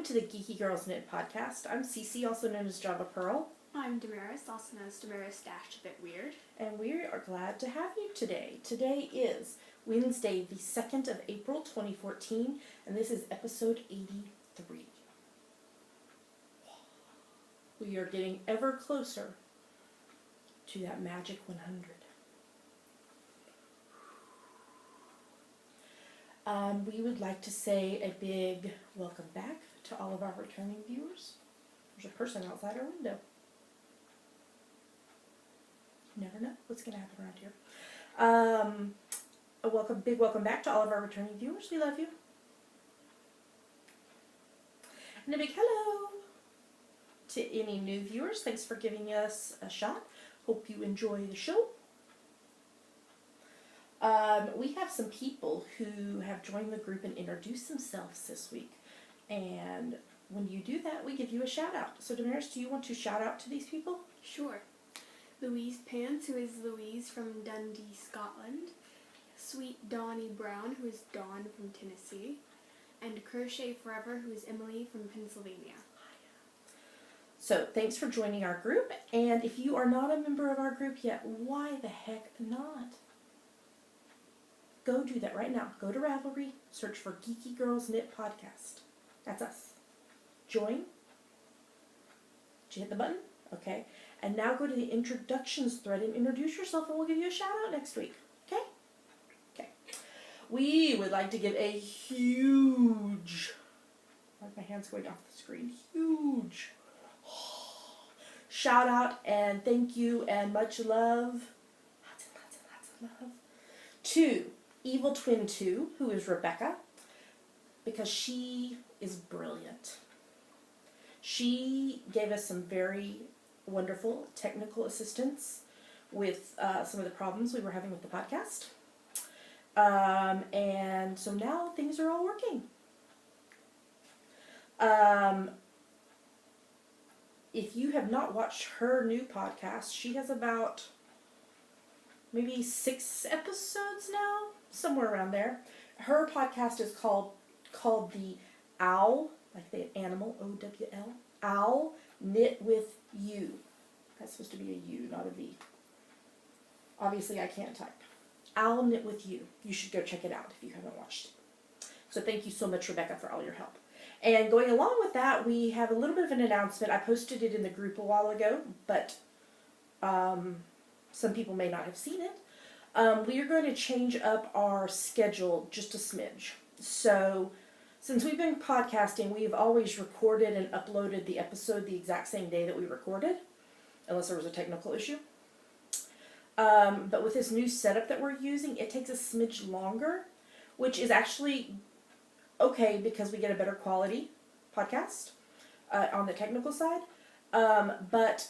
to the Geeky Girls Knit podcast. I'm Cece, also known as Java Pearl. I'm Damaris, also known as Damaris Dash, a bit weird. And we are glad to have you today. Today is Wednesday, the 2nd of April, 2014, and this is episode 83. We are getting ever closer to that magic 100. We would like to say a big welcome back to all of our returning viewers. There's a person outside our window. You never know what's going to happen around here. Big welcome back to all of our returning viewers. We love you. And a big hello to any new viewers. Thanks for giving us a shot. Hope you enjoy the show. We have some people who have joined the group and introduced themselves this week. And when you do that, we give you a shout out. So Damaris, do you want to shout out to these people? Sure. Louise Pants, who is Louise from Dundee, Scotland. Sweet Donnie Brown, who is Dawn from Tennessee. And Crochet Forever, who is Emily from Pennsylvania. So thanks for joining our group. And if you are not a member of our group yet, why the heck not? Go do that right now. Go to Ravelry, search for Geeky Girls Knit Podcast. That's us. Join. Did you hit the button? Okay. And now go to the introductions thread and introduce yourself, and we'll give you a shout out next week. Okay? Okay. We would like to give a huge, like my hand's going off the screen, huge shout out and thank you and much love, lots and love, to Evil Twin 2, who is Rebecca, because she is brilliant. She gave us some very wonderful technical assistance with some of the problems we were having with the podcast. And so now things are all working. If you have not watched her new podcast, she has about maybe 6 episodes now, somewhere around there. Her podcast is called the Owl, like the animal, O-W-L, Owl Knit with You. That's supposed to be a U, not a V. Obviously, I can't type. Owl Knit with You. You should go check it out if you haven't watched it. So thank you so much, Rebecca, for all your help. And going along with that, we have a little bit of an announcement. I posted it in the group a while ago, but some people may not have seen it. We are going to change up our schedule just a smidge. So since we've been podcasting, we've always recorded and uploaded the episode the exact same day that we recorded, unless there was a technical issue. But with this new setup that we're using, it takes a smidge longer, which is actually okay because we get a better quality podcast on the technical side. But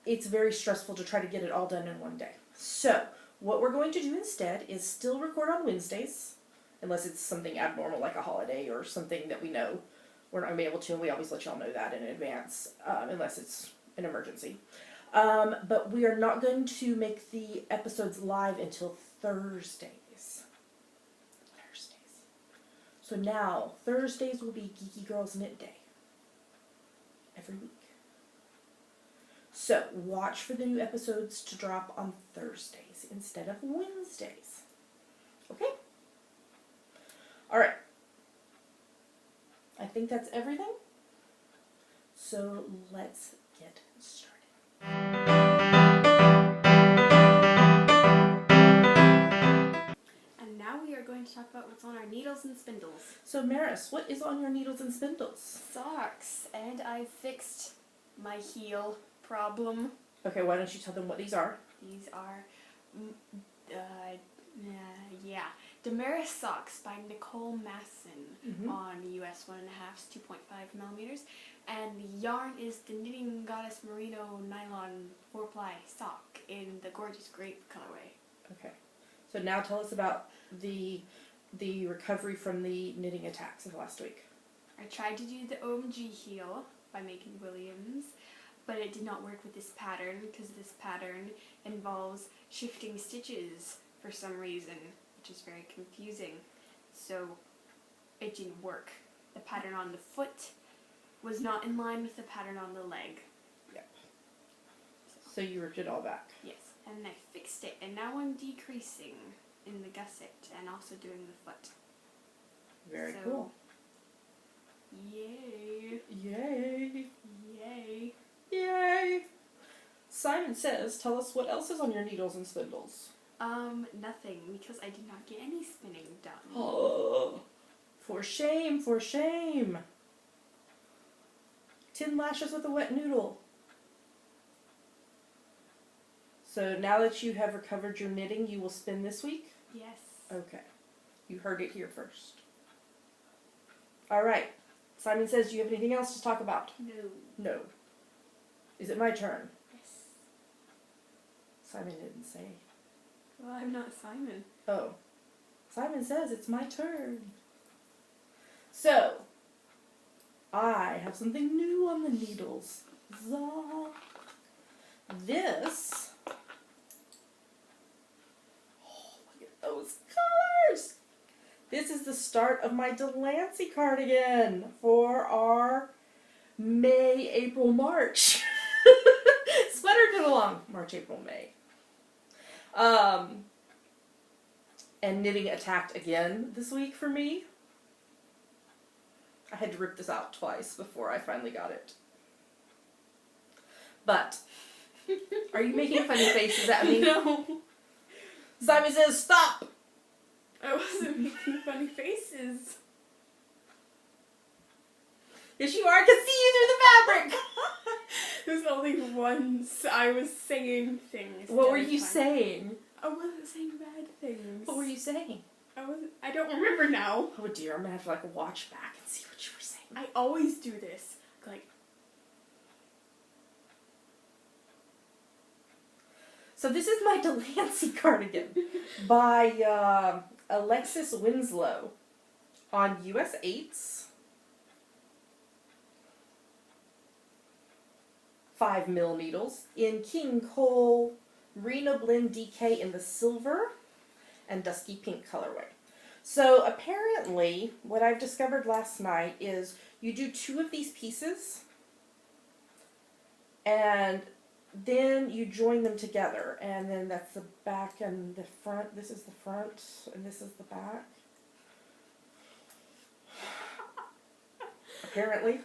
it's very stressful to try to get it all done in one day. So what we're going to do instead is still record on Wednesdays, unless it's something abnormal like a holiday or something that we know we're not going to be able to, and we always let y'all know that in advance, unless it's an emergency. But we are not going to make the episodes live until Thursdays. So now, Thursdays will be Geeky Girls Knit Day. Every week. So, watch for the new episodes to drop on Thursdays instead of Wednesdays. Okay? Alright. I think that's everything. So, let's get started. And now we are going to talk about what's on our needles and spindles. So, Maris, what is on your needles and spindles? Socks. And I fixed my heel problem. Okay, why don't you tell them what these are? These are, Damaris Socks by Nicole Masson on US 1.5s, 2.5 millimeters. And the yarn is the Knitting Goddess Merino Nylon 4-ply sock in the gorgeous grape colorway. Okay. So now tell us about the recovery from the knitting attacks of last week. I tried to do the OMG heel by Megan Williams, but it did not work with this pattern because this pattern involves shifting stitches for some reason, which is very confusing. So it didn't work. the pattern on the foot was not in line with the pattern on the leg. Yep. So you ripped it all back. Yes, and I fixed it, and now I'm decreasing in the gusset and also doing the foot. Very cool. Yay. Yay. Yay. Yay. Simon says, tell us what else is on your needles and spindles. Nothing, because I did not get any spinning done. Oh, for shame, for shame. 10 lashes with a wet noodle. So now that you have recovered your knitting, you will spin this week? Yes. Okay. You heard it here first. All right. Simon says, do you have anything else to talk about? No. No. Is it my turn? Yes. Simon didn't say. Well, I'm not Simon. Oh. Simon says it's my turn. So, I have something new on the needles. This. Oh, look at those colors. This is the start of my Delancey cardigan for our May, April, March. Sweater get along. March, April, May. And knitting attacked again this week for me. I had to rip this out twice before I finally got it. But, are you making funny faces at me? No. Simon says, stop! I wasn't making funny faces. Yes, you are. I can see you through the fabric! There's only once I was saying things. What were you saying? I wasn't saying bad things. What were you saying? I don't remember now. Oh dear, I'm gonna have to watch back and see what you were saying. I always do this. Like. So this is my Delancey cardigan by Alexis Winslow on US 8s. 5mm needles in King Cole Rena Blend DK in the silver and dusky pink colorway. So apparently what I've discovered last night is you do 2 of these pieces and then you join them together, and then that's the back and the front. This is the front and this is the back. Apparently.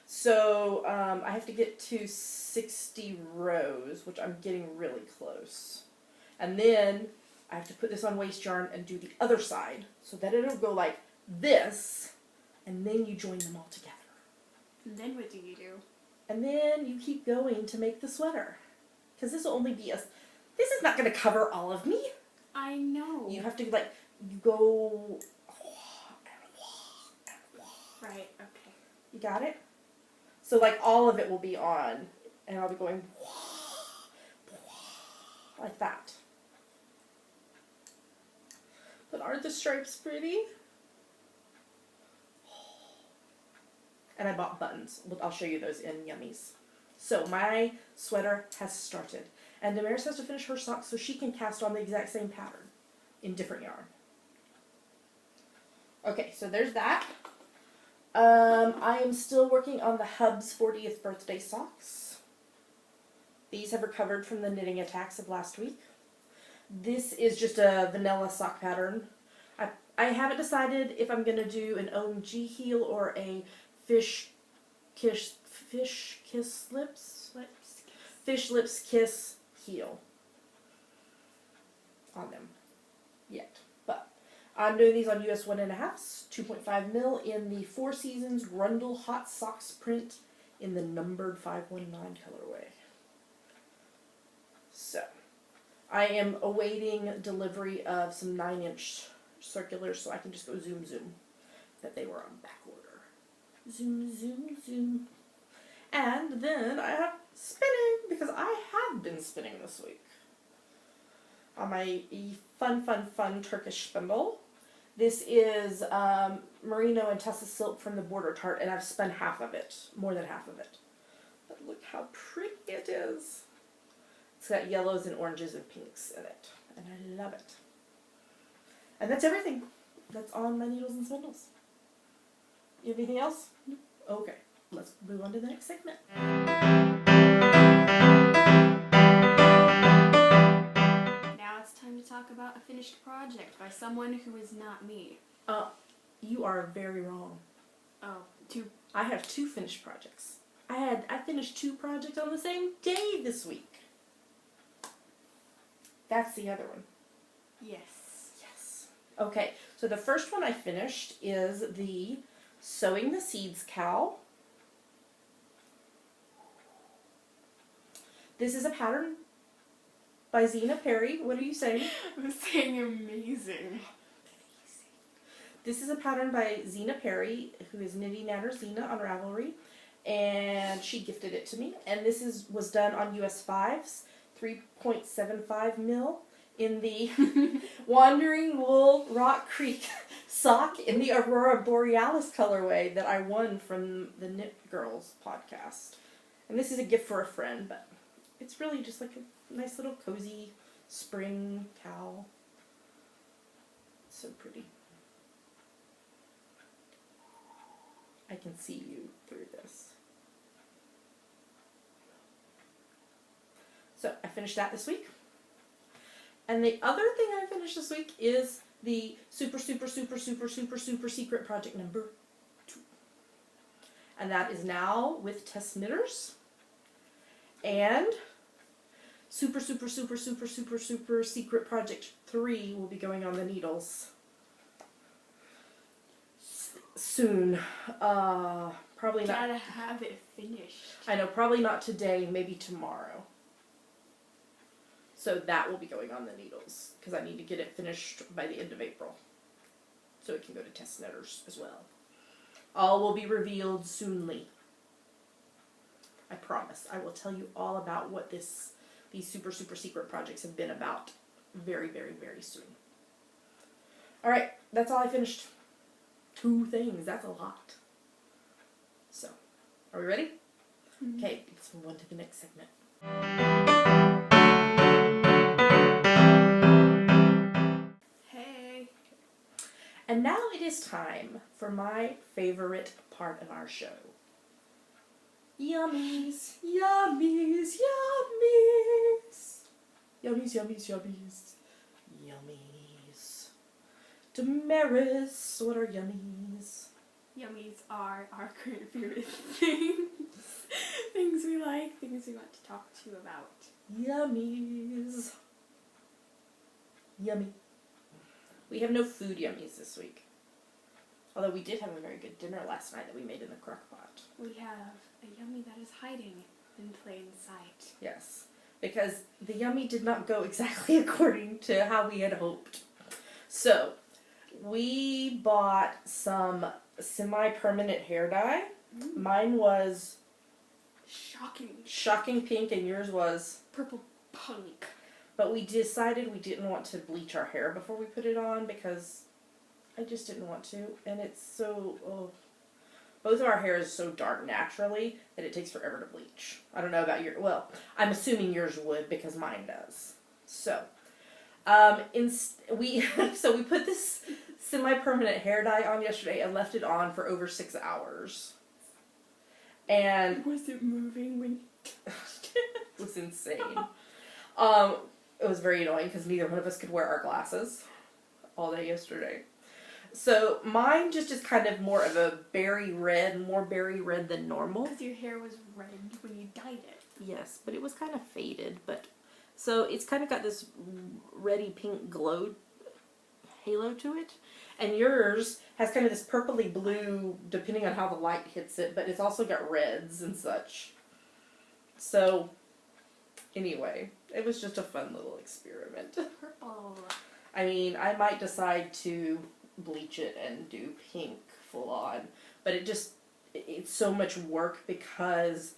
So I have to get to 60 rows, which I'm getting really close. And then I have to put this on waste yarn and do the other side so that it'll go like this, and then you join them all together. And then what do you do? And then you keep going to make the sweater. Because this will only be this is not going to cover all of me. I know. You have to you go. Right, okay. You got it? So all of it will be on, and I'll be going like that. But aren't the stripes pretty? And I bought buttons. I'll show you those in Yummies. So my sweater has started. And Damaris has to finish her socks so she can cast on the exact same pattern in different yarn. Okay, so there's that. I am still working on the Hub's 40th birthday socks. These have recovered from the knitting attacks of last week. This is just a vanilla sock pattern. I haven't decided if I'm going to do an OMG heel or a fish lips kiss heel on them yet. But I'm doing these on US 1.5s, 2.5mm in the Four Seasons Grundle Hot Socks print in the numbered 519 colorway. So, I am awaiting delivery of some 9-inch circulars so I can just go zoom. That they were on back order. Zoom. And then I have spinning, because I have been spinning this week. On my fun Turkish spindle. This is merino and Tessa silk from the Border Tart, and I've spun half of it, more than half of it. But look how pretty it is. It's got yellows and oranges and pinks in it, and I love it. And that's everything that's on my needles and spindles. You have anything else? Okay, let's move on to the next segment. Now it's time to talk about a finished project by someone who is not me. You are very wrong. Oh, two. I have 2 finished projects. I finished 2 projects on the same day this week. That's the other one. Yes. Yes. Okay, so the first one I finished is the Sowing the Seeds cow. This is a pattern by Zena Perry. What are you saying? I'm saying amazing. This is a pattern by Zena Perry, who is Knitty Natter Zena on Ravelry, and she gifted it to me. And this was done on US 5s, 3.75 mil, in the Wandering Wool Rock Creek sock in the Aurora Borealis colorway that I won from the Knit Girls podcast. And this is a gift for a friend, but it's really just like a nice little cozy spring cow. So pretty. I can see you through this. So I finished that this week. And the other thing I finished this week is the super secret project number 2. And that is now with Test Knitters. And super secret project 3 will be going on the needles soon. Probably not. Gotta have it finished. I know, probably not today, maybe tomorrow. So that will be going on the needles, because I need to get it finished by the end of April. So it can go to Test Knitters as well. All will be revealed soonly. I promise. I will tell you all about what these super secret projects have been about very soon. Alright, that's all I finished. 2 things, that's a lot. So, are we ready? Mm-hmm. Okay, let's move on to the next segment. Hey. And now it is time for my favorite part of our show. Yummies, yummies, yummies. Yummies. Damaris, what are yummies? Yummies are our current favorite things. Things we like, things we want to talk to you about. Yummies. Yummy. We have no food yummies this week. Although we did have a very good dinner last night that we made in the crock pot. We have a yummy that is hiding in plain sight. Yes. Because the yummy did not go exactly according to how we had hoped. So, we bought some semi-permanent hair dye. Mm. Mine was Shocking pink and yours was purple punk. But we decided we didn't want to bleach our hair before we put it on because I just didn't want to. And it's so, both of our hair is so dark naturally that it takes forever to bleach. I don't know about your, well, I'm assuming yours would because mine does. So, we put this semi-permanent hair dye on yesterday and left it on for over 6 hours. And Was it moving when it was insane. It was very annoying because neither one of us could wear our glasses all day yesterday. So mine just is kind of more of a more berry red than normal. Because your hair was red when you dyed it. Yes, but it was kind of faded. So it's kind of got this reddy pink glow halo to it. And yours has kind of this purpley blue, depending on how the light hits it, but it's also got reds and such. So, anyway, it was just a fun little experiment. Purple. I mean, I might decide to bleach it and do pink full on, but it's so much work because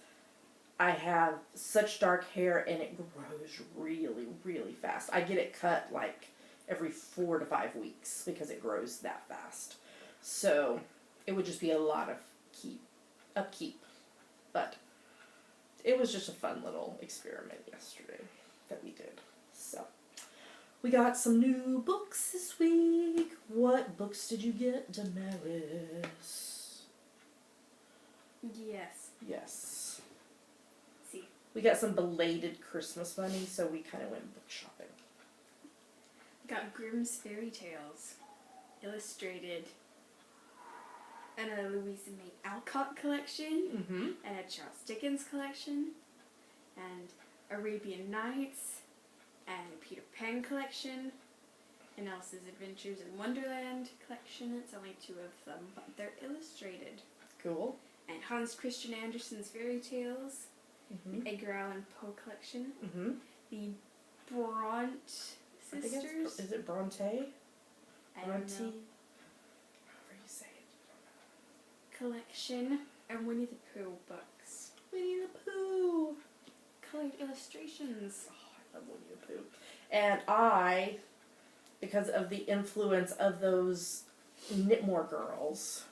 I have such dark hair and it grows really, really fast. I get it cut like every 4 to 5 weeks because it grows that fast. So it would just be a lot of upkeep. But it was just a fun little experiment yesterday that we did. So we got some new books this week. What books did you get, Damaris? Yes. Yes. See. We got some belated Christmas money, so we kind of went book shopping. Got Grimm's Fairy Tales, illustrated, and a Louisa May Alcott collection, Mm-hmm. and a Charles Dickens collection, and Arabian Nights, and a Peter Pan collection, and Alice's Adventures in Wonderland collection. It's only 2 of them, but they're illustrated. Cool. And Hans Christian Andersen's Fairy Tales, Mm-hmm. the Edgar Allan Poe collection, Mm-hmm. the Bront I think sisters. is it Bronte? I don't know. However you say it. Collection, and Winnie the Pooh books. Winnie the Pooh. Colored illustrations. Oh, I love Winnie the Pooh. And I, because of the influence of those Knitmore girls,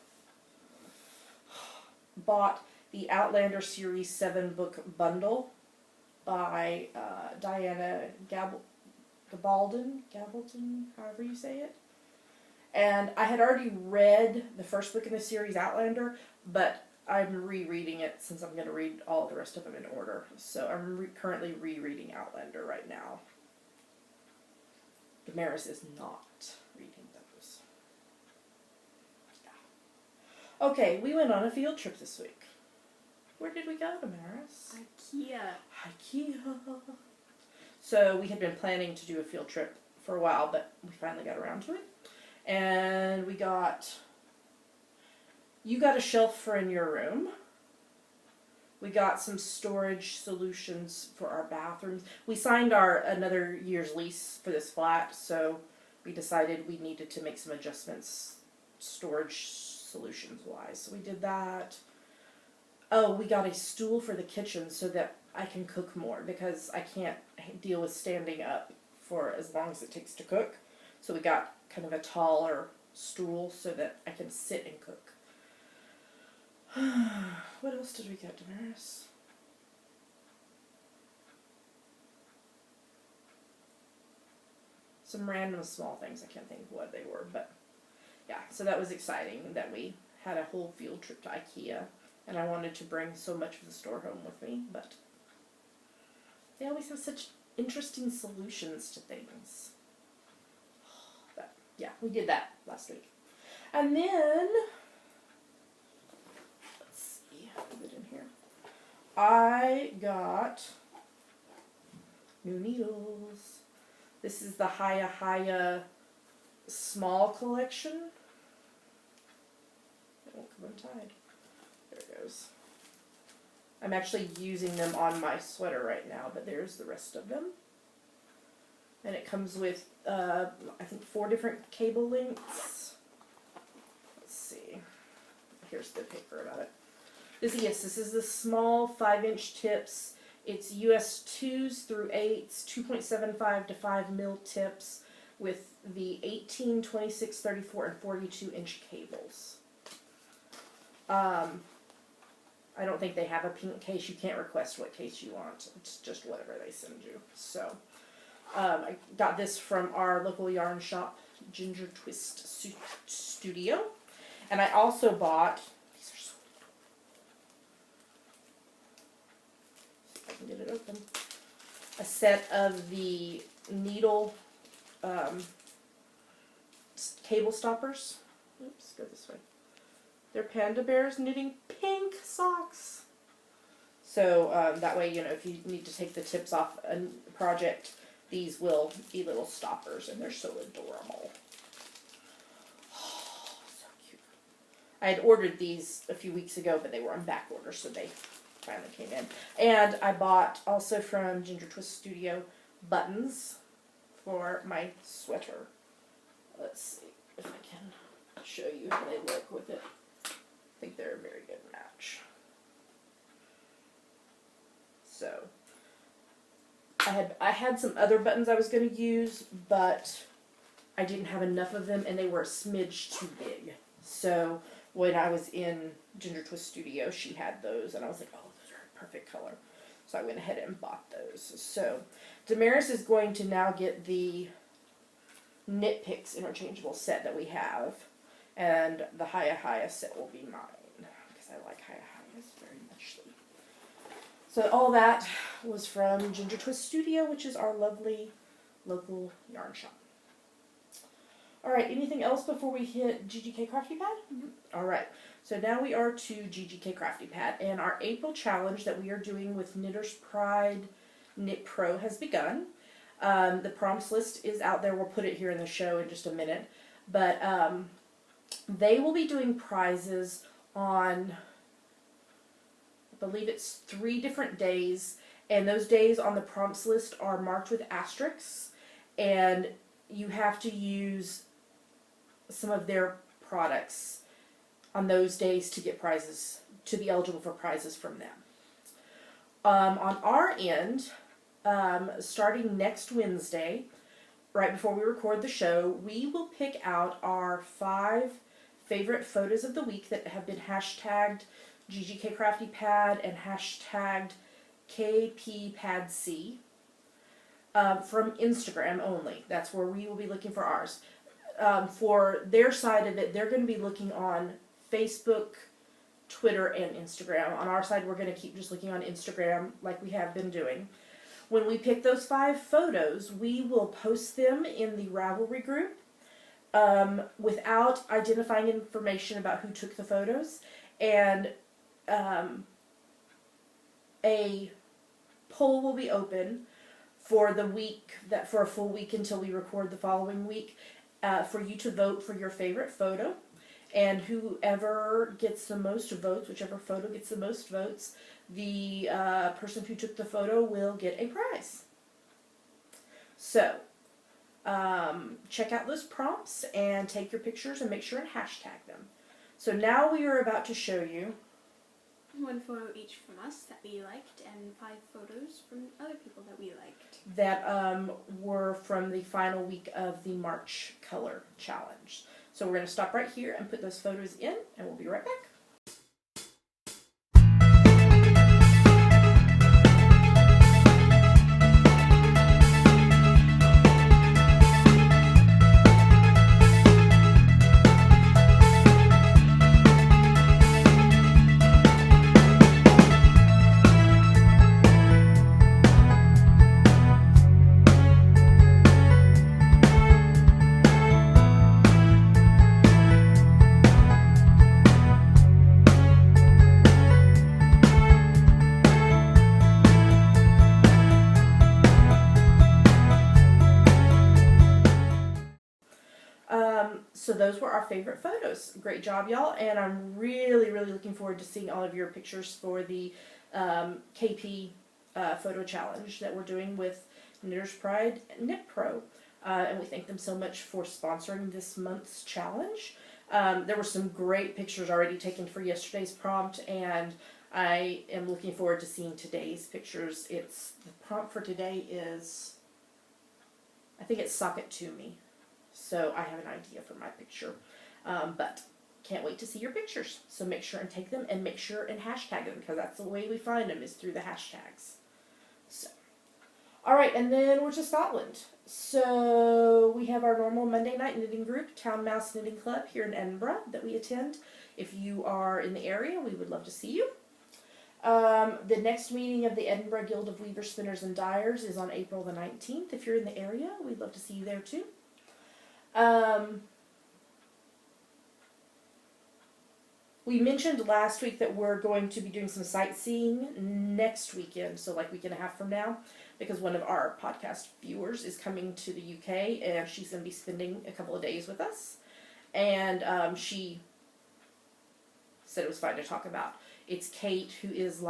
bought the Outlander Series 7-book bundle by Diana Gabaldon, however you say it. And I had already read the first book in the series, Outlander, but I'm rereading it since I'm going to read all the rest of them in order. So I'm currently rereading Outlander right now. Damaris is not reading those. Yeah. Okay, we went on a field trip this week. Where did we go, Damaris? IKEA. So we had been planning to do a field trip for a while, but we finally got around to it. And you got a shelf for in your room. We got some storage solutions for our bathrooms. We signed another year's lease for this flat, so we decided we needed to make some adjustments storage solutions wise. So we did that. Oh, we got a stool for the kitchen so that I can cook more because I can't deal with standing up for as long as it takes to cook. So we got kind of a taller stool so that I can sit and cook. What else did we get, Damaris? Some random small things. I can't think of what they were, but yeah. So that was exciting that we had a whole field trip to IKEA. And I wanted to bring so much of the store home with me, but they always have such interesting solutions to things. But yeah, we did that last week. And then, let's see, put it in here. I got new needles. This is the Haya small collection. It won't come untied. There it goes. I'm actually using them on my sweater right now, but there's the rest of them. And it comes with, I think, 4 different cable lengths. Let's see. Here's the paper about it. This is the small 5-inch tips. It's US 2s through 8s, 2.75 to 5 mil tips with the 18, 26, 34, and 42-inch cables. I don't think they have a pink case. You can't request what case you want. It's just whatever they send you. So, I got this from our local yarn shop, Ginger Twist Studio. And I also bought, these are so little. See if I can get it open. A set of the needle cable stoppers. Oops, go this way. They're Panda Bears knitting pink socks. So that way, you know, if you need to take the tips off a project, these will be little stoppers, and they're so adorable. Oh, so cute. I had ordered these a few weeks ago, but they were on back order, so they finally came in. And I bought also from Ginger Twist Studio buttons for my sweater. Let's see if I can show you how they look with it. I think they're a very good match. So, I had some other buttons I was going to use, but I didn't have enough of them, and they were a smidge too big. So, when I was in Ginger Twist Studio, she had those, and I was like, oh, those are a perfect color. So I went ahead and bought those. So, Damaris is going to now get the Knit Picks interchangeable set that we have. And the Haya set will be mine, because I like Haya. Yes, very muchly. So all that was from Ginger Twist Studio, which is our lovely local yarn shop. All right, anything else before we hit GGK Crafty Pad? All right, so now we are to GGK Crafty Pad, and our April challenge that we are doing with Knitter's Pride Knit Pro has begun. The prompts list is out there. We'll put it here in the show in just a minute, but they will be doing prizes on, I believe it's 3 different days, and those days on the prompts list are marked with asterisks, and you have to use some of their products on those days to get prizes, to be eligible for prizes from them. On our end, starting next Wednesday, right before we record the show, we will pick out our 5 favorite photos of the week that have been hashtagged GGK Crafty Pad and hashtagged KPPadC from Instagram only. That's where we will be looking for ours. For their side of it, they're going to be looking on Facebook, Twitter, and Instagram. On our side, we're going to keep just looking on Instagram like we have been doing. When we pick those 5 photos, we will post them in the Ravelry group without identifying information about who took the photos, and a poll will be open for the week, for a full week until we record the following week, for you to vote for your favorite photo, and whoever gets the most votes, whichever photo gets the most votes, the person who took the photo will get a prize. So, check out those prompts and take your pictures and make sure and hashtag them. So now we are about to show you 1 photo each from us that we liked, and 5 photos from other people that we liked. That were from the final week of the March Color Challenge. So we're going to stop right here and put those photos in, and we'll be right back. So those were our favorite photos. Great job, y'all, and I'm really, really looking forward to seeing all of your pictures for the KP photo challenge that we're doing with Knitter's Pride Knit Pro. And we thank them so much for sponsoring this month's challenge. There were some great pictures already taken for yesterday's prompt, and I am looking forward to seeing today's pictures. The prompt for today is, I think it's Sock It To Me. So I have an idea for my picture, but can't wait to see your pictures. So make sure and take them, and make sure and hashtag them, because that's the way we find them, is through the hashtags. So, all right, and then we're to Scotland. So we have our normal Monday night knitting group, Town Mouse Knitting Club, here in Edinburgh, that we attend. If you are in the area, we would love to see you. The next meeting of the Edinburgh Guild of Weavers, Spinners, and Dyers is on April the 19th. If you're in the area, we'd love to see you there too. We mentioned last week that we're going to be doing some sightseeing next weekend, so like week and a half from now, because one of our podcast viewers is coming to the UK, and she's going to be spending a couple of days with us, and she said it was fine to talk about. It's Kate, who is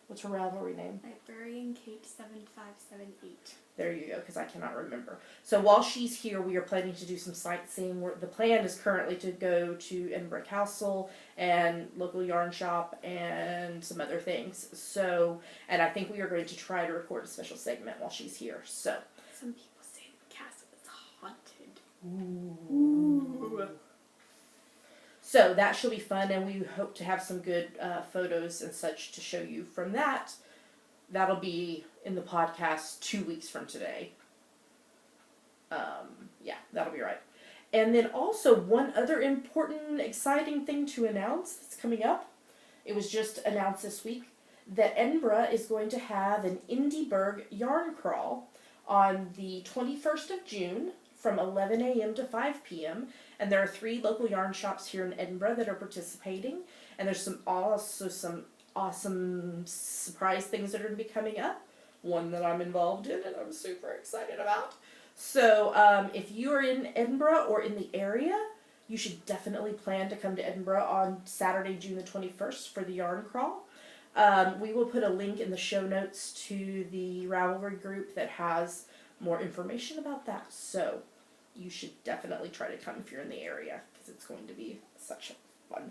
what's her Ravelry name? Librarian Kate 7578. There you go, because I cannot remember. So while she's here, we are planning to do some sightseeing. The plan is currently to go to Edinburgh Castle and local yarn shop and some other things. So, and I think we are going to try to record a special segment while she's here. So, some people say the castle is haunted. Ooh. So that should be fun, and we hope to have some good photos and such to show you from that. That'll be in the podcast 2 weeks from today. Yeah, that'll be right. And then also one other important, exciting thing to announce that's coming up. It was just announced this week that Edinburgh is going to have an Indieburg yarn crawl on the 21st of June from 11 a.m. to 5 p.m. And there are 3 local yarn shops here in Edinburgh that are participating. And there's also some awesome surprise things that are going to be coming up. One that I'm involved in and I'm super excited about. So if you are in Edinburgh or in the area, you should definitely plan to come to Edinburgh on Saturday, June the 21st for the yarn crawl. We will put a link in the show notes to the Ravelry group that has more information about that. So you should definitely try to come if you're in the area because it's going to be such fun.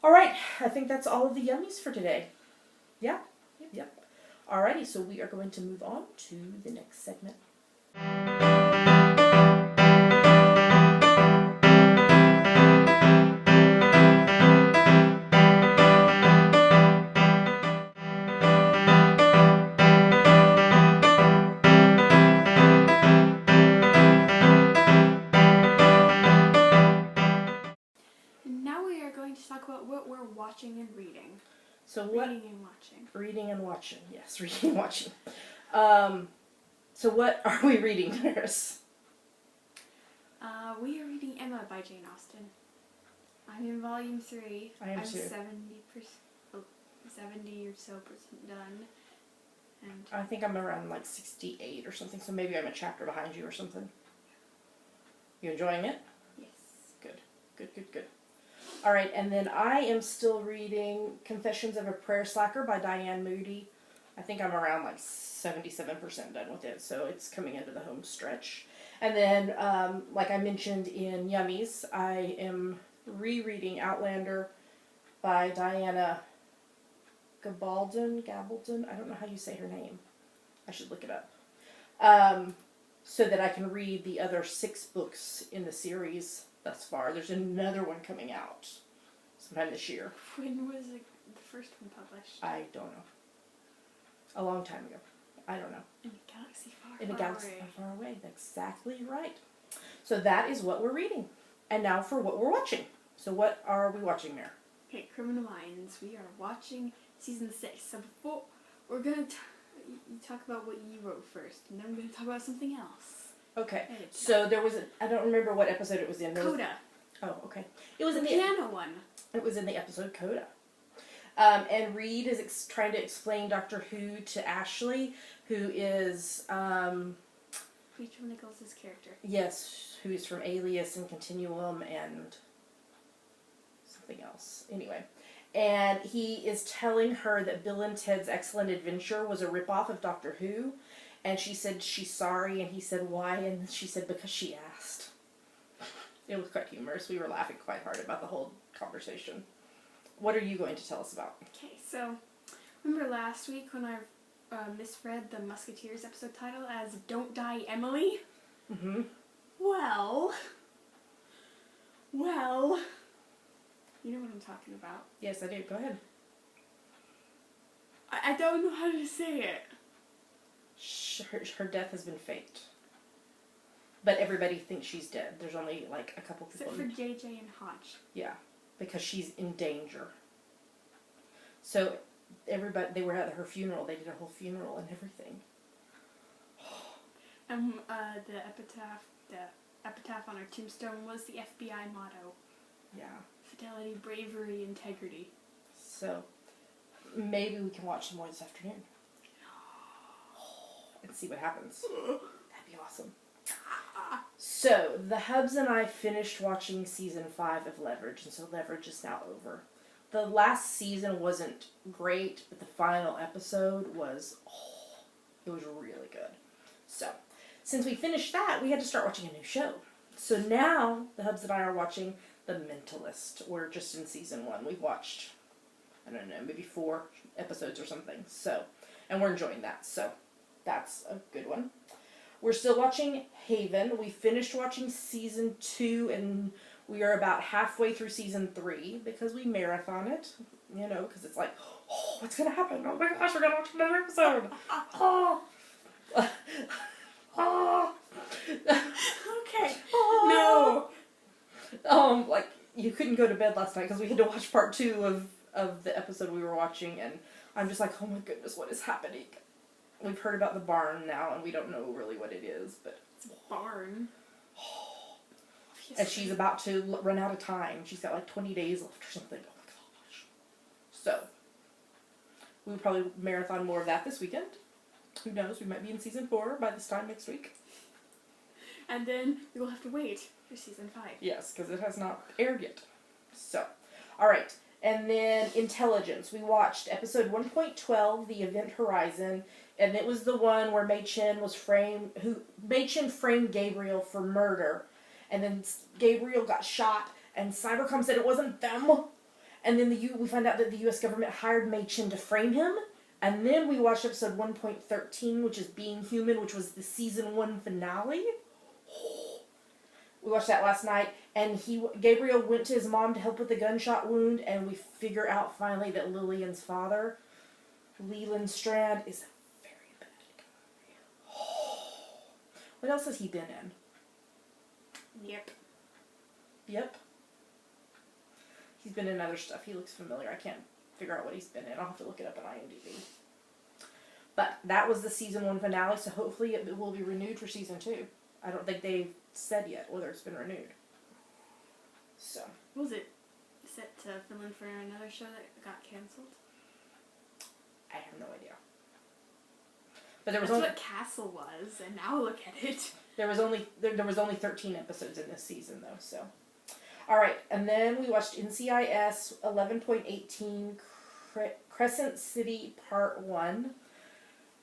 All right, I think that's all of the yummies for today. Yeah? Yep. Alrighty, so we are going to move on to the next segment. Now we are going to talk about what we're watching and reading. So what? Reading and watching. Reading and watching. Yes, reading and watching. So what are we reading, Nurse? We are reading Emma by Jane Austen. I'm in volume 3. I am too. 70 or so percent done. And I think I'm around like 68 or something, so maybe I'm a chapter behind you or something. You enjoying it? yes. Good. All right, and then I am still reading Confessions of a Prayer Slacker by Diane Moody. I think I'm around like 77% done with it, so it's coming into the home stretch. And then, like I mentioned in Yummies, I am rereading Outlander by Diana Gabaldon. I don't know how you say her name. I should look it up. So that I can read the other 6 books in the series thus far. There's another one coming out sometime this year. When was the first one published? I don't know. A long time ago. I don't know. In a galaxy far, In a far galaxy away. far away. Exactly right. So that is what we're reading. And now for what we're watching. So what are we watching there? Okay, Criminal Minds. We are watching season 6. So before we're gonna you talk about what you wrote first, and then we're gonna talk about something else. Okay. So there was I don't remember what episode it was in. Coda. Oh, okay. It was The in the piano one. It was in the episode Coda. And Reed is trying to explain Doctor Who to Ashley, who is Rachel Nichols' character. yes, who is from Alias and Continuum and something else. Anyway. And he is telling her that Bill and Ted's Excellent Adventure was a ripoff of Doctor Who. And she said she's sorry, and he said why, and she said because she asked. It was quite humorous. We were laughing quite hard about the whole conversation. What are you going to tell us about? Okay, so remember last week when I misread the Musketeers episode title as Don't Die Emily? Mm-hmm. Well, you know what I'm talking about. Yes, I do. Go ahead. I don't know how to say it. Her death has been faked. But everybody thinks she's dead. There's only like a couple people. Except for JJ and Hodge. Yeah, because she's in danger. So everybody, they were at her funeral. They did a whole funeral and everything. The epitaph on her tombstone was the FBI motto. Yeah. Fidelity, bravery, integrity. So maybe we can watch some more this afternoon. And see what happens. That'd be awesome. So, the Hubs and I finished watching season 5 of Leverage, and so Leverage is now over. The last season wasn't great, but the final episode was, it was really good. So, since we finished that, we had to start watching a new show. So now, the Hubs and I are watching The Mentalist. We're just in season 1. We've watched, I don't know, maybe 4 episodes or something. So, and we're enjoying that. So, that's a good one. We're still watching Haven. We finished watching season 2 and we are about halfway through season 3 because we marathon it, you know, because it's like, oh, what's going to happen? Oh my gosh, we're going to watch another episode. Oh. Oh. Okay. you couldn't go to bed last night because we had to watch part 2 of the episode we were watching, and I'm just like, oh my goodness, what is happening? We've heard about the barn now, and we don't know really what it is, but... It's a barn. And she's about to run out of time. She's got like 20 days left or something. Oh my gosh. So, we'll probably marathon more of that this weekend. Who knows? We might be in season 4 by this time next week. And then we will have to wait for season 5. Yes, because it has not aired yet. So, alright. And then Intelligence. We watched episode 1.12, The Event Horizon, and it was the one where Mei Chen framed Gabriel for murder. And then Gabriel got shot, and Cybercom said it wasn't them. And then we find out that the U.S. government hired Mei Chen to frame him. And then we watched episode 1.13, which is Being Human, which was the season 1 finale. We watched that last night, and Gabriel went to his mom to help with the gunshot wound, and we figure out finally that Lillian's father, Leland Strand, is a very bad guy. What else has he been in? Yep. He's been in other stuff. He looks familiar. I can't figure out what he's been in. I'll have to look it up on IMDb. But that was the season 1 finale, so hopefully it will be renewed for season 2. I don't think they've said yet whether it's been renewed. So. Was it set to fill in for another show that got canceled? I have no idea. But there was That's what Castle was, and now look at it. There was only 13 episodes in this season, though, so. Alright, and then we watched NCIS 11.18 Crescent City Part 1.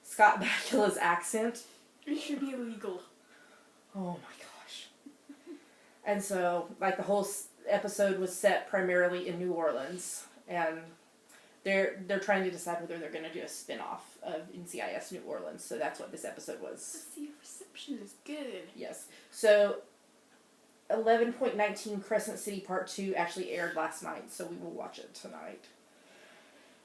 Scott Bakula's accent. It should be illegal. Oh my gosh. And so, like, the whole episode was set primarily in New Orleans, and they're trying to decide whether they're going to do a spin-off of NCIS New Orleans, so that's what this episode was. Let's see if reception is good. Yes. So, 11.19 Crescent City Part 2 actually aired last night, so we will watch it tonight.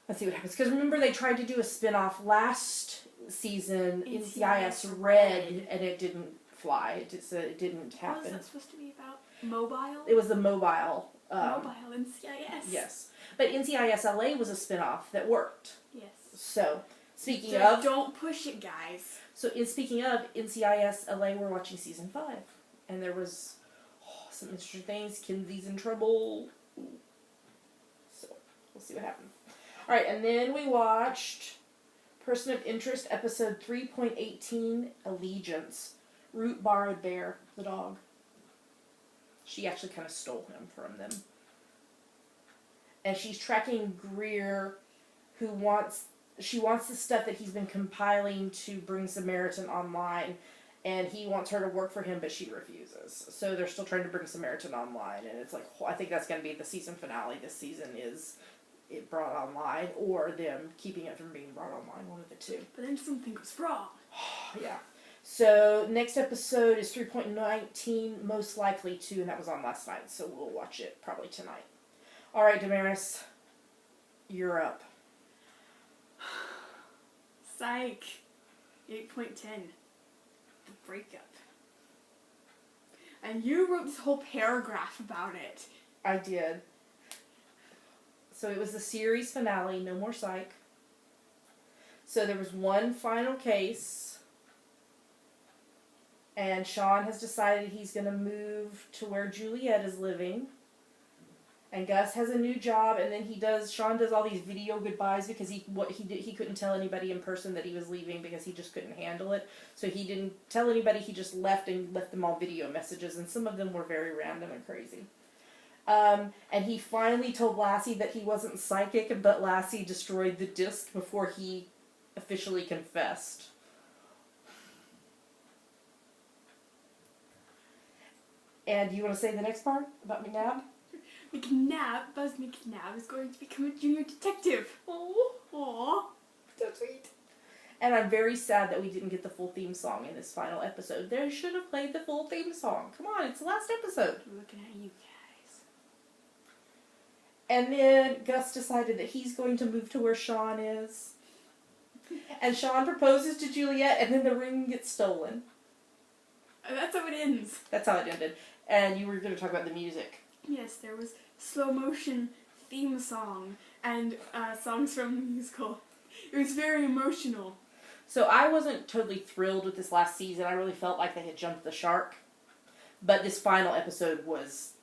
Let's see what happens. Because remember, they tried to do a spin-off last season, NCIS Red, and it didn't fly. It didn't happen. What was that supposed to be about? Mobile? It was the mobile. Mobile NCIS. Yes. But NCIS LA was a spin-off that worked. Yes. So, speaking of... Don't push it, guys. So, speaking of NCIS LA, we're watching season 5. And there was some interesting things. Kinsey's in trouble. Ooh. So, we'll see what happens. Alright, and then we watched Person of Interest, episode 3.18, Allegiance. Root borrowed Bear, the dog. She actually kind of stole him from them. And she's tracking Greer, who wants the stuff that he's been compiling to bring Samaritan online, and he wants her to work for him, but she refuses. So they're still trying to bring Samaritan online, and it's like, I think that's going to be the season finale. This season is it brought online, or them keeping it from being brought online, one of the two. But then something goes wrong. Yeah. So, next episode is 3.19, most likely to, and that was on last night, so we'll watch it probably tonight. Alright, Damaris, you're up. Psych. 8.10. The breakup. And you wrote this whole paragraph about it. I did. So it was the series finale, no more Psych. So there was one final case. And Sean has decided he's going to move to where Juliet is living. And Gus has a new job, and then Sean does all these video goodbyes because he couldn't tell anybody in person that he was leaving because he just couldn't handle it. So he didn't tell anybody, he just left and left them all video messages, and some of them were very random and crazy. And he finally told Lassie that he wasn't psychic, but Lassie destroyed the disc before he officially confessed. And do you want to say the next part about McNabb? Buzz McNabb is going to become a junior detective. Aww. So sweet. And I'm very sad that we didn't get the full theme song in this final episode. They should have played the full theme song. Come on, it's the last episode. I'm looking at you guys. And then Gus decided that he's going to move to where Sean is. And Sean proposes to Juliet, and then the ring gets stolen. That's how it ends. That's how it ended. And you were going to talk about the music. Yes, there was slow motion theme song and songs from the musical. It was very emotional. So I wasn't totally thrilled with this last season. I really felt like they had jumped the shark. But this final episode was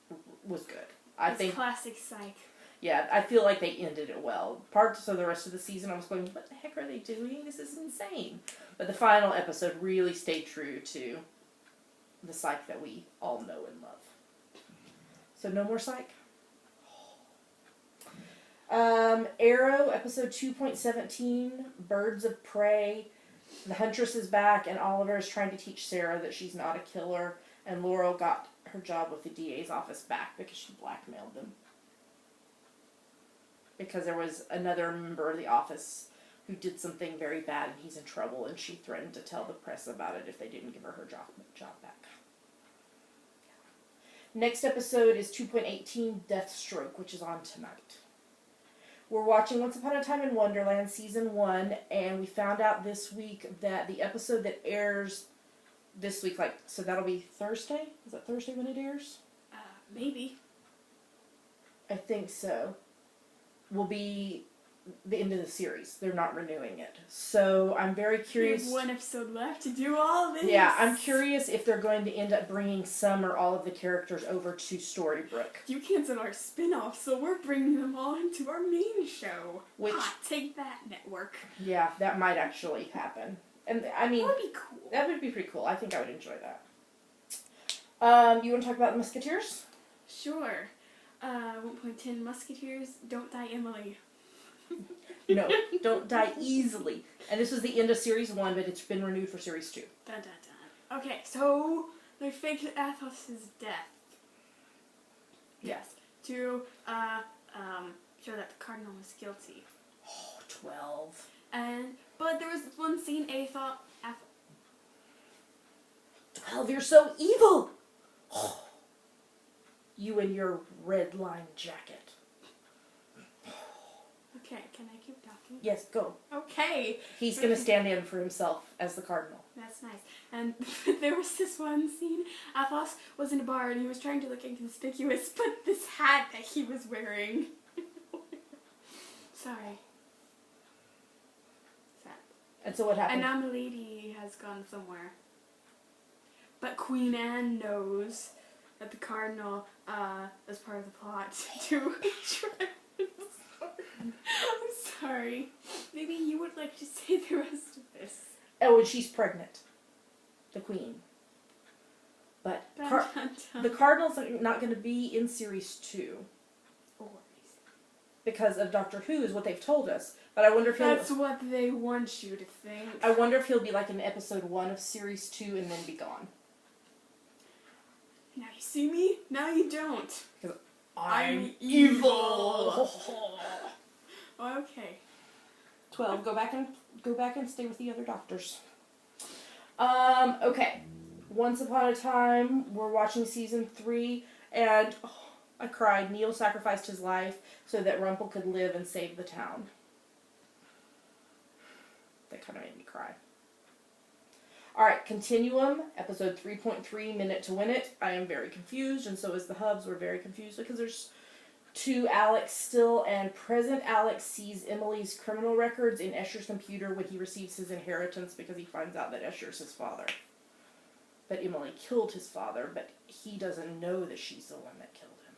good. I think classic Psych. Yeah, I feel like they ended it well. Parts of the rest of the season I was going, what the heck are they doing? This is insane. But the final episode really stayed true to the Psych that we all know and love. So no more Psych. Arrow, episode 2.17, Birds of Prey. The Huntress is back, and Oliver is trying to teach Sarah that she's not a killer, and Laurel got her job with the DA's office back because she blackmailed them. Because there was another member of the office who did something very bad, and he's in trouble, and she threatened to tell the press about it if they didn't give her job back. Next episode is 2.18, Deathstroke, which is on tonight. We're watching Once Upon a Time in Wonderland Season 1, and we found out this week that the episode that airs this week, so that'll be Thursday? Is that Thursday when it airs? Maybe. I think so. Will be the end of the series. They're not renewing it. So I'm very curious. We have one episode left to do all this. Yeah, I'm curious if they're going to end up bringing some or all of the characters over to Storybrooke. You canceled our spin-off, so we're bringing them all into our main show. Which, take that, network. Yeah, that might actually happen. And I mean, that would be cool. That would be pretty cool. I think I would enjoy that. You want to talk about the Musketeers? Sure. 1.10 Musketeers, Don't Die Emily. No, Don't Die Easily. And this was the end of Series 1, but it's been renewed for Series 2. Dun, dun, dun. Okay, so they faked Athos's death. Yes. To show that the Cardinal was guilty. Oh, 12. But there was one scene, 12, you're so evil! Oh. You and your red line jacket. Okay, can I keep talking? Yes, go. Okay. He's going to stand in for himself as the Cardinal. That's nice. And there was this one scene. Athos was in a bar and he was trying to look inconspicuous, but this hat that he was wearing. Sorry. Sad. And so what happened? And now Milady has gone somewhere. But Queen Anne knows that the Cardinal is part of the plot to betray. I'm sorry. Maybe you would like to say the rest of this. Oh, and she's pregnant. The Queen. But the Cardinal's not going to be in Series 2. Because of Doctor Who is what they've told us. But I wonder if That's what they want you to think. I wonder if he'll be like in episode 1 of Series 2 and then be gone. Now you see me, now you don't. Because I'm evil. Okay. 12. Go back and stay with the other doctors. Okay. Once Upon a Time, we're watching season 3, and I cried. Neil sacrificed his life so that Rumpel could live and save the town. That kind of made me cry. Alright, Continuum, episode 3.3, Minute to Win It. I am very confused, and so is the Hubs. We're very confused because there's 2 Alex still, and present Alex sees Emily's criminal records in Escher's computer when he receives his inheritance because he finds out that Escher's his father. But Emily killed his father, but he doesn't know that she's the one that killed him.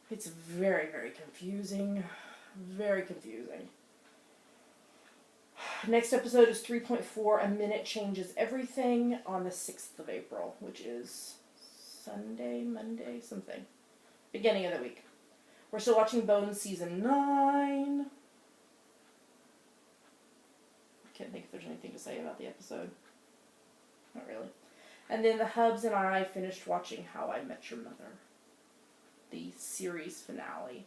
It's very, very confusing. Very confusing. Next episode is 3.4, A Minute Changes Everything, on the 6th of April, which is Sunday, Monday, something. Beginning of the week. We're still watching Bones Season 9. I can't think if there's anything to say about the episode. Not really. And then the Hubs and I finished watching How I Met Your Mother. The series finale.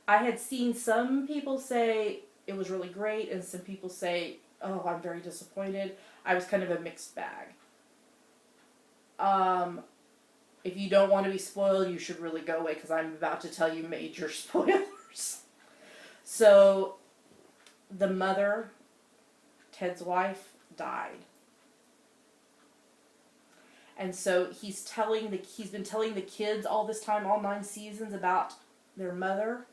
I had seen some people say it was really great, and some people say, oh, I'm very disappointed. I was kind of a mixed bag. If you don't want to be spoiled, you should really go away, because I'm about to tell you major spoilers. So, the mother, Ted's wife, died. And so he's been telling the kids all this time, all 9 seasons, about their mother.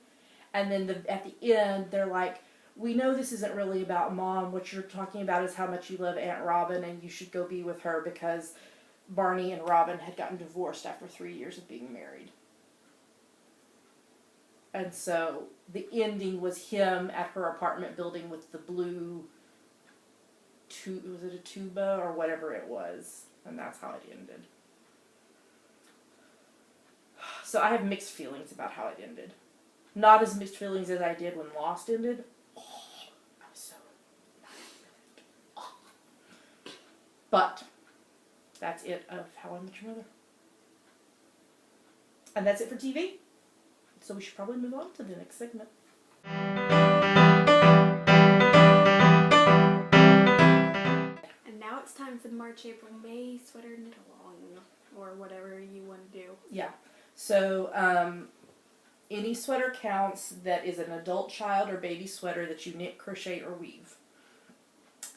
And then at the end, they're like, we know this isn't really about Mom. What you're talking about is how much you love Aunt Robin, and you should go be with her, because Barney and Robin had gotten divorced after 3 years of being married. And so the ending was him at her apartment building with the blue was it a tuba or whatever it was? And that's how it ended. So I have mixed feelings about how it ended. Not as mixed feelings as I did when Lost ended. Oh, I was so mad with it. Oh. But that's it of How I Met Your Mother. And that's it for TV. So we should probably move on to the next segment. And now it's time for the March, April, May sweater knit-along, or whatever you want to do. Yeah. So, any sweater counts that is an adult child or baby sweater that you knit, crochet, or weave.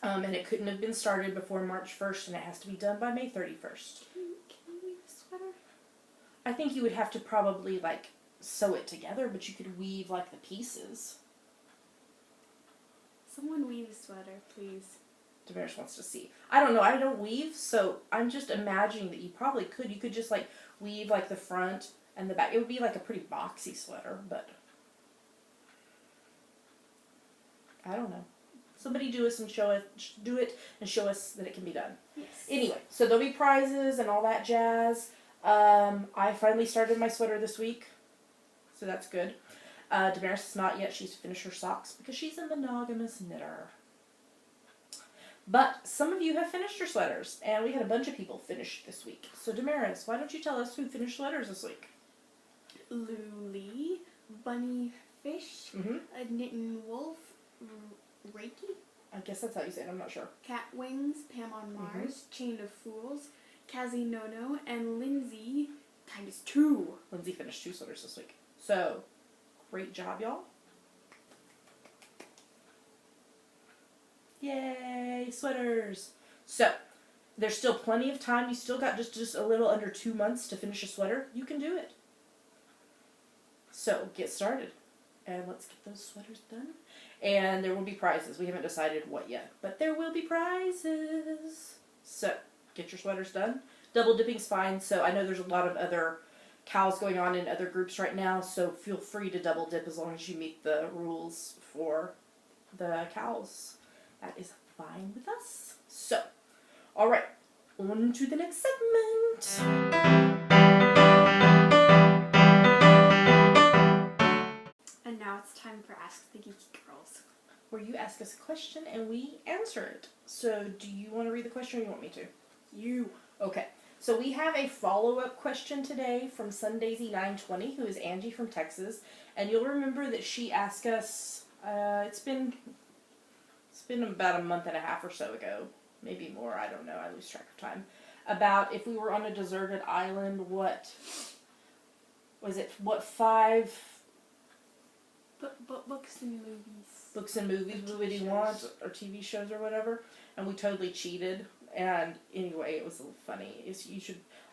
And it couldn't have been started before March 1st, and it has to be done by May 31st. Can you weave a sweater? I think you would have to probably, sew it together, but you could weave, the pieces. Someone weave a sweater, please. Damaris wants to see. I don't know. I don't weave, so I'm just imagining that you probably could. You could just, weave, the front and the back. It would be, a pretty boxy sweater, but I don't know. Somebody do it and show us that it can be done. Yes. Anyway, so there'll be prizes and all that jazz. I finally started my sweater this week, so that's good. Damaris is not yet. She's finished her socks because she's a monogamous knitter. But some of you have finished your sweaters, and we had a bunch of people finish this week. So Damaris, why don't you tell us who finished sweaters this week? Luli, Bunny Fish, Mm-hmm. a Knitting Wolf, Reiki, I guess that's how you say it. I'm not sure. Cat Wings, Pam on Mars, Chain of Fools, Kazi Nono, and Lindsay ×2. Lindsay finished 2 sweaters this week. So, great job, y'all. Yay, sweaters. So, there's still plenty of time. You still got just a little under 2 months to finish a sweater. You can do it. So, get started. And let's get those sweaters done. And there will be prizes. We haven't decided what yet, but there will be prizes. So, get your sweaters done. Double dipping's fine. So, I know there's a lot of other cows going on in other groups right now, so feel free to double dip as long as you meet the rules for the cows. That is fine with us. So, alright, on to the next segment. And now it's time for Ask the Geeky Girls, Where you ask us a question and we answer it. So, do you want to read the question or you want me to? You. Okay. So we have a follow-up question today from Sundaisy920, who is Angie from Texas. And you'll remember that she asked us, it's been about a month and a half or so ago, maybe more, I don't know, I lose track of time, about if we were on a deserted island, what 5 Books and movies. books and movies would you want, or TV shows or whatever, and we totally cheated. And anyway, it was a little funny.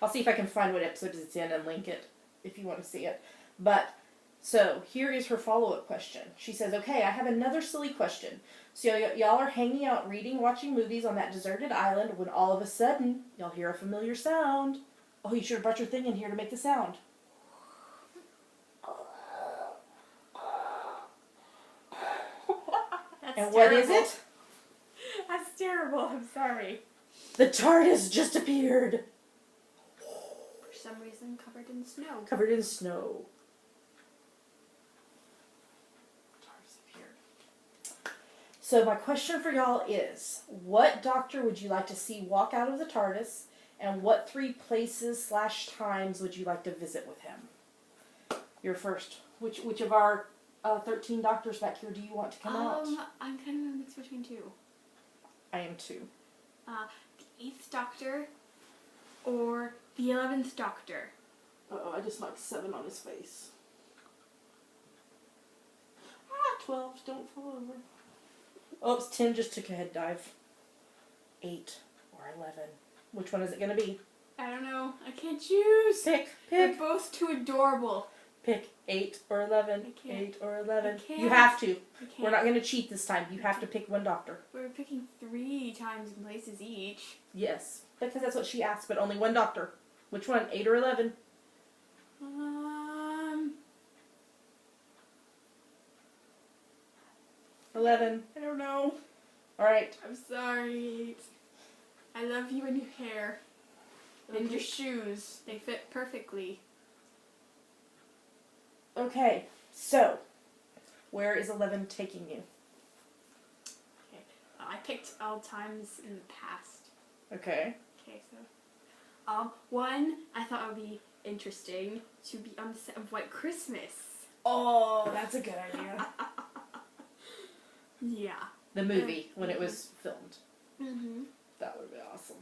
I'll see if I can find what episode it's in and link it if you want to see it. But, so, here is her follow-up question. She says, okay, I have another silly question. So y'all are hanging out, reading, watching movies on that deserted island when all of a sudden, y'all hear a familiar sound. Oh, you should have brought your thing in here to make the sound. That's And terrible. what is it? That's terrible, I'm sorry. The TARDIS just appeared. For some reason, covered in snow. Covered in snow. TARDIS appeared. So my question for y'all is, what doctor would you like to see walk out of the TARDIS, and what 3 places / times would you like to visit with him? You're first. Which of our 13 doctors back here do you want to come out? I'm kind of a mix between 2. I am too. The 8th Doctor or the 11th Doctor. Uh-oh, I just knocked 7 on his face. 12, don't fall over. Oh, it's 10, just took a head dive. 8 or 11. Which one is it going to be? I don't know. I can't choose. Pick. They're both too adorable. Pick 8 or 11. I can't. 8 or 11. I can't. You have to. I can't. We're not going to cheat this time. You have to pick one doctor. We're picking 3 times and places each. Yes. Because that's what she asked, but only one doctor. Which one? 8 or 11? 11. I don't know. Alright. I'm sorry. I love you and your hair. And your shoes. They fit perfectly. Okay. So, where is 11 taking you? Okay. I picked all times in the past. Okay. Okay, so. One, I thought would be interesting to be on the set of White Christmas. Oh, that's a good idea. Yeah. The movie, when it was filmed. Mm-hmm. That would be awesome.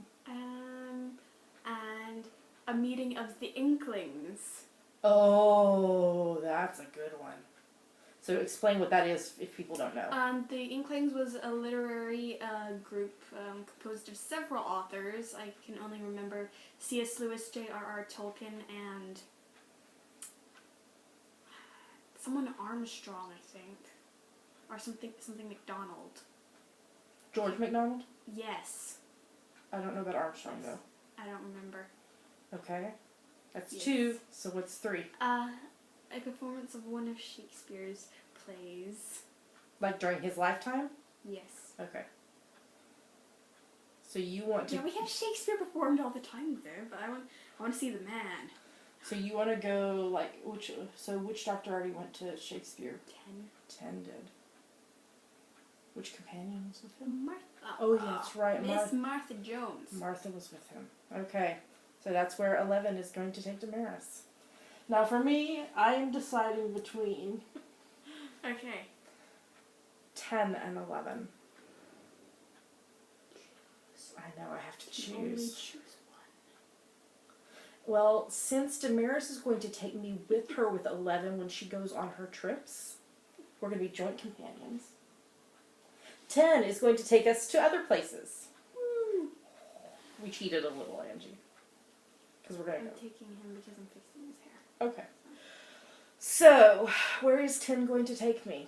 And a meeting of the Inklings. Oh, that's a good one. So explain what that is if people don't know. The Inklings was a literary group composed of several authors. I can only remember C.S. Lewis, J.R.R. Tolkien, and someone Armstrong, I think. Or something McDonald. George MacDonald? Yes. I don't know about Armstrong, Yes. though. I don't remember. Okay. That's Yes. 2, so what's 3? A performance of one of Shakespeare's plays. Like during his lifetime? Yes. Okay. So you want to... Yeah, we have Shakespeare performed all the time there, but I want to see the man. So you want to go, like, which doctor already went to Shakespeare? 10 did. Which companion was with him? Martha. Oh, yeah, that's right. Miss Martha Jones. Martha was with him. Okay. So that's where 11 is going to take Damaris. Now for me, I am deciding between Okay. 10 and 11. I know, I have to choose. Only choose one. Well, since Damaris is going to take me with her with 11 when she goes on her trips, we're going to be joint companions. 10 is going to take us to other places. Woo. We cheated a little, Angie. Because we're going to I'm go. taking him because I'm fixing his hair. Okay. So, where is 10 going to take me?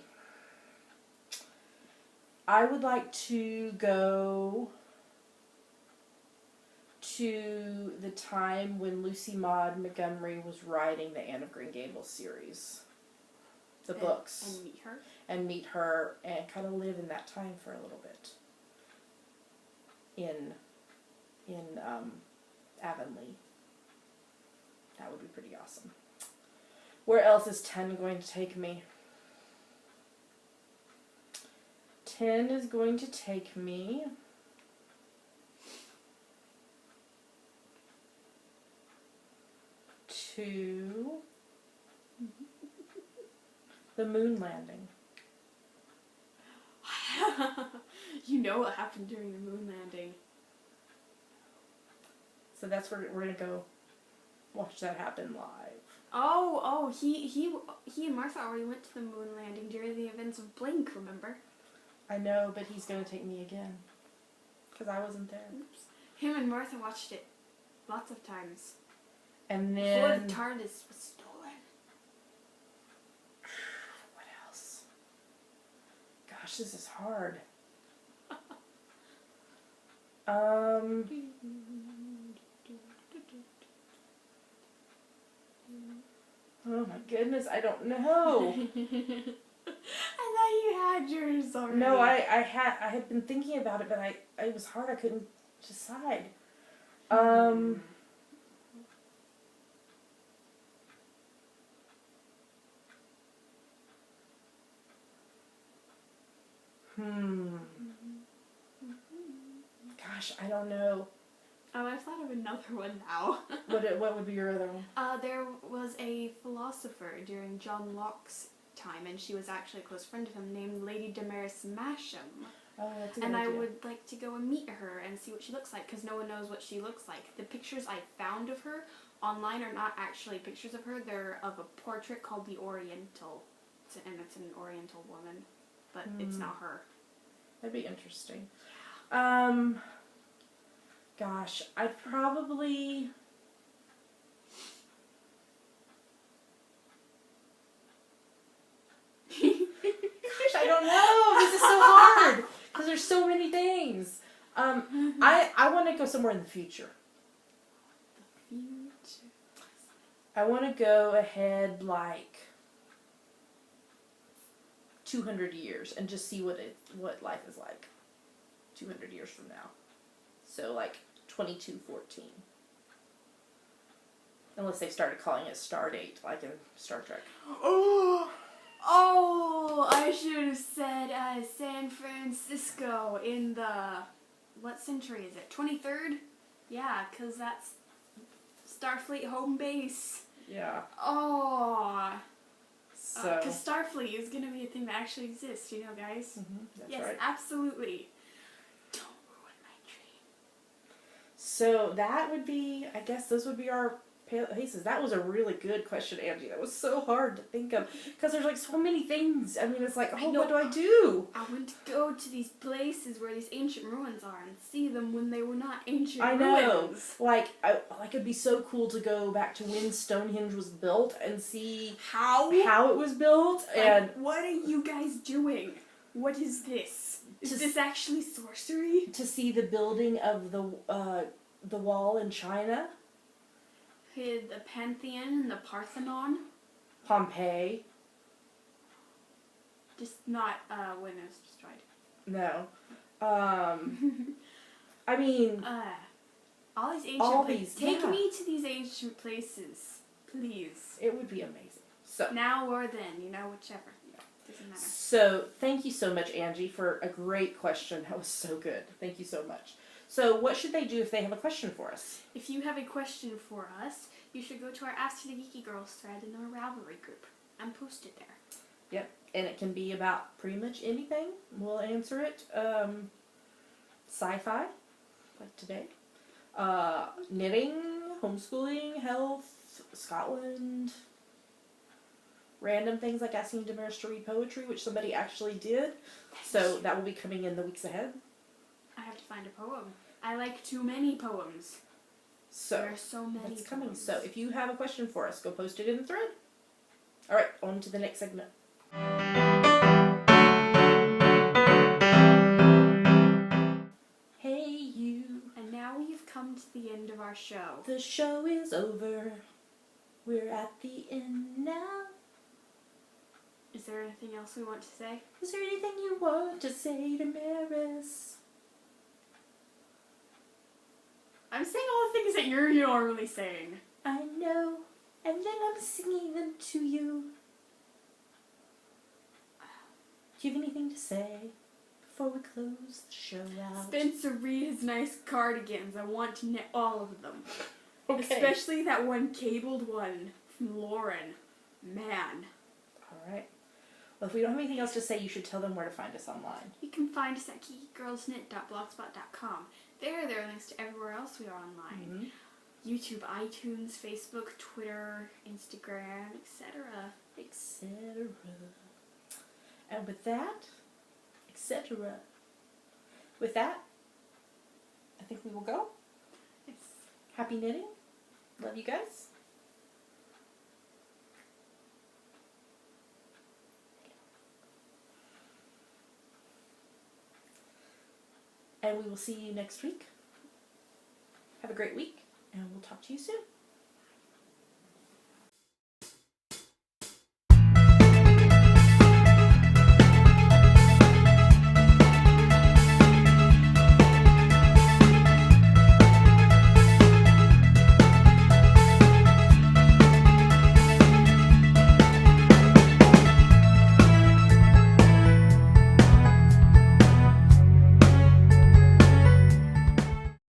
I would like to go to the time when Lucy Maud Montgomery was writing the Anne of Green Gables series. The books. And meet her. And meet her and kind of live in that time for a little bit. In Avonlea. That would be pretty awesome. Where else is 10 going to take me? 10 is going to take me to the moon landing. You know what happened during the moon landing. So that's where we're going to go watch that happen live. Oh, he and Martha already went to the moon landing during the events of Blink, remember? I know, but he's going to take me again. Because I wasn't there. Oops. Him and Martha watched it lots of times. And Before then... the TARDIS was stolen. What else? Gosh, this is hard. Oh my goodness, I don't know. I thought you had yours already. No, I had been thinking about it, but it was hard. I couldn't decide. Gosh, I don't know. Oh, I've thought of another one now. What would be your other one? There was a philosopher during John Locke's time, and she was actually a close friend of him, named Lady Damaris Masham. Oh, that's a good And I idea. would like to go and meet her and see what she looks like, because no one knows what she looks like. The pictures I found of her online are not actually pictures of her. They're of a portrait called the Oriental, and it's an Oriental woman, but it's not her. That'd be interesting. Gosh, I'd probably... Gosh, I don't know. This is so hard. Because there's so many things. I want to go somewhere in the future. Future. I want to go ahead like 200 years and just see what life is like 200 years from now. So like 2214. Unless they started calling it Stardate, like in Star Trek. Oh, I should have said San Francisco in the... What century is it? 23rd? Yeah, because that's Starfleet home base. Yeah. Oh. So. Because Starfleet is going to be a thing that actually exists, you know, guys? That's yes, right. absolutely. Don't ruin my dream. So that would be, I guess those would be our places. That was a really good question, Angie. That was so hard to think of. Because there's like so many things. I mean, it's like, oh, what do I do? I want to go to these places where these ancient ruins are and see them when they were not ancient I know. ruins. Like it'd be so cool to go back to when Stonehenge was built and see how it was built. And what are you guys doing? What is this? Is this actually sorcery? To see the building of the wall in China. The Pantheon and the Parthenon. Pompeii. Just not when it was destroyed. No. I mean... all these ancient places. Take me to these ancient places, please. It would be amazing. So now or then, you know, whichever. Yeah, doesn't matter. So thank you so much, Angie, for a great question. That was so good. Thank you so much. So what should they do if they have a question for us? If you have a question for us, you should go to our Ask the Geeky Girls thread in our Ravelry group and post it there. Yep, and it can be about pretty much anything. We'll answer it. Sci-fi, like today. Knitting, homeschooling, health, Scotland. Random things like asking Damaris to read poetry, which somebody actually did. So that will be coming in the weeks ahead. I have to find a poem. I like too many poems. So there are so many. It's coming. Poems. So if you have a question for us, go post it in the thread. All right, on to the next segment. Hey you. And now we've come to the end of our show. The show is over. We're at the end now. Is there anything else we want to say? Is there anything you want to say to Maris? I'm saying all the things that you're normally saying. I know. And then I'm singing them to you. Do you have anything to say before we close the show out? Spencer, read his nice cardigans. I want to knit all of them. Okay. Especially that one cabled one from Lauren. Man. Alright. Well, if we don't have anything else to say, you should tell them where to find us online. You can find us at geekygirlsknit.blogspot.com. There are links to everywhere else we are online. Mm-hmm. YouTube, iTunes, Facebook, Twitter, Instagram, etc. Etc. And with that, etc. With that, I think we will go. Yes. Happy knitting. Love you guys. And we will see you next week. Have a great week, and we'll talk to you soon.